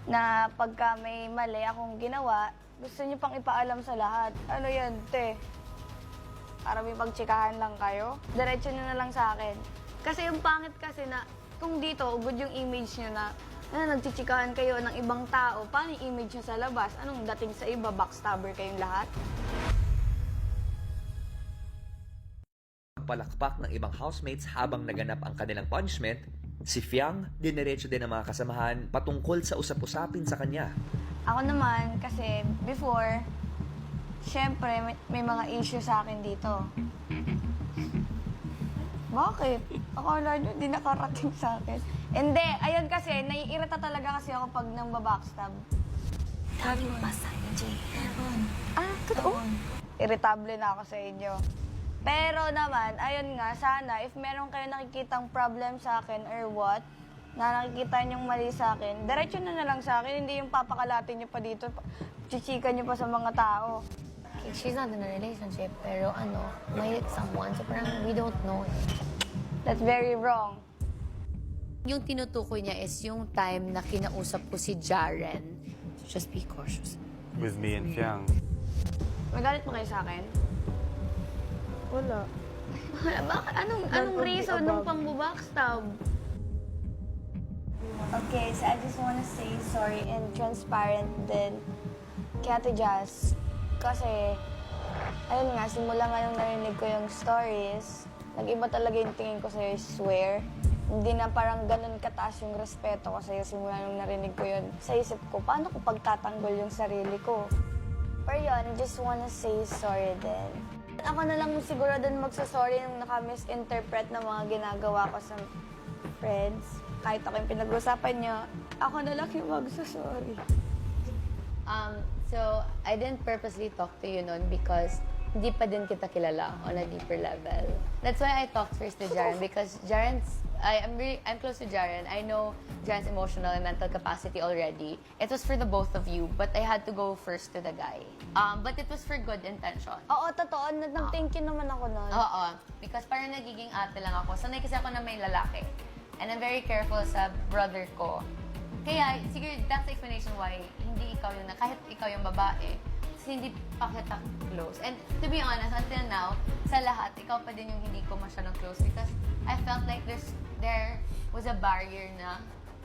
na pagka may mali akong ginawa, gusto niyo pang ipaalam sa lahat. Ano yan, te? Para may pagtsikahan lang kayo? Diretso niyo na lang sa akin. Kasi yung pangit kasi na, kung dito, good yung image niyo na nagchichikahan kayo ng ibang tao, paano yung image niyo sa labas? Anong dating sa iba? Backstabber kayong lahat? Palakpak ng ibang housemates habang naganap ang kanilang punishment, si Fiang diniretso din ng mga kasamahan patungkol sa usap-usapin sa kanya. Ako naman, kasi before, syempre may mga issue sa akin dito. Bakit? Akala nyo, di nakarating sa akin. Hindi, ayun kasi, naiirita talaga kasi ako pag nang babackstab. Dami mo pa sa Jay. Totoo? Irritable na ako sa inyo. Pero naman, ayun nga, sana, if meron kayo nakikitang problem sa akin or what, na nakikita niyong mali sa akin, diretso na lang sa akin, hindi yung papakalatin niyo pa dito, chichikan niyo pa sa mga tao. Okay, she's not in a relationship, pero may someone, so parang we don't know. That's very wrong. Yung tinutukoy niya is yung time na kinausap ko si Jaren. So just be cautious. With me and Fiang. Magalit mo kayo sa akin? Wala. Bakit? Anong reason nung pang-backstab? Okay, so I just wanna say sorry and transparent din kay Ate Jazz. Kasi, ayun nga, simula nga nung narinig ko yung stories, nag-iba talaga yung tingin ko sa'yo, I swear. Hindi na parang ganun kataas yung respeto ko sa'yo simula nung narinig ko yun. Sa isip ko, paano ko pagtatanggol yung sarili ko? Pero yun, just wanna say sorry din. Ako na lang siguro din magsasorry nung naka-misinterpret ng mga ginagawa ko sa friends. Kahit ako yung pinag-usapan niyo, ako na lang yung magsasorry. So, I didn't purposely talk to you nun because hindi pa din kita kilala on a deeper level. That's why I talked first to Jaren because I'm close to Jaren. I know Jaren's emotional and mental capacity already. It was for the both of you, but I had to go first to the guy. But it was for good intention. Oo, totoo. Nag-thank you naman ako nun. Oo, because parang nagiging ate lang ako. Sanay kasi ako na may lalaki. And I'm very careful sa brother ko. Kaya, siguro, that's the explanation why hindi ikaw yung, kahit ikaw yung babae, kasi hindi pa kita close. And to be honest, until now, sa lahat, ikaw pa din yung hindi ko masyadong close because I felt like there was a barrier na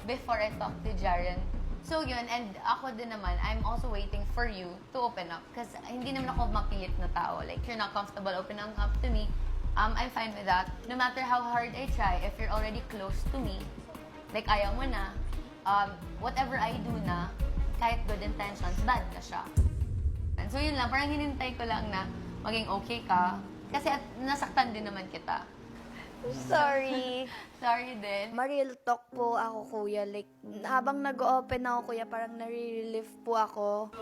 before I talked to Jaren. So yun, and ako din naman, I'm also waiting for you to open up because hindi naman ako mapilit na tao. Like, if you're not comfortable opening up to me, I'm fine with that. No matter how hard I try, if you're already close to me, like ayaw mo na, whatever I do na, kahit good intentions, bad na siya. And so yun lang, parang hinintay ko lang na maging okay ka. Kasi nasaktan din naman kita. Sorry. Sorry din. Maril talk po ako, kuya. Like, habang nag-open ako, kuya, parang nare-relief po ako.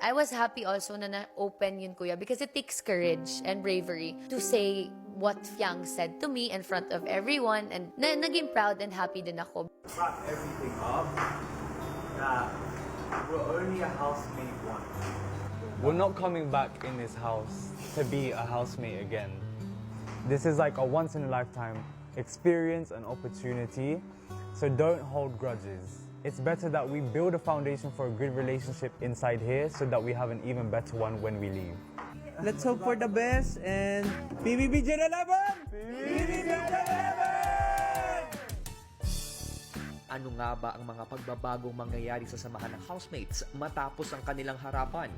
I was happy also na na-open yun, kuya, because it takes courage and bravery to say what Fiang said to me in front of everyone, and naging proud and happy din ako. Wrap everything up that we're only a housemate once. We're not coming back in this house to be a housemate again. This is like a once-in-a-lifetime experience and opportunity, so don't hold grudges. It's better that we build a foundation for a good relationship inside here so that we have an even better one when we leave. Let's hope for the best and PBB Gen 11! PBB Gen 11! Ano nga ba ang mga pagbabagong mangyayari sa samahan ng housemates matapos ang kanilang harapan?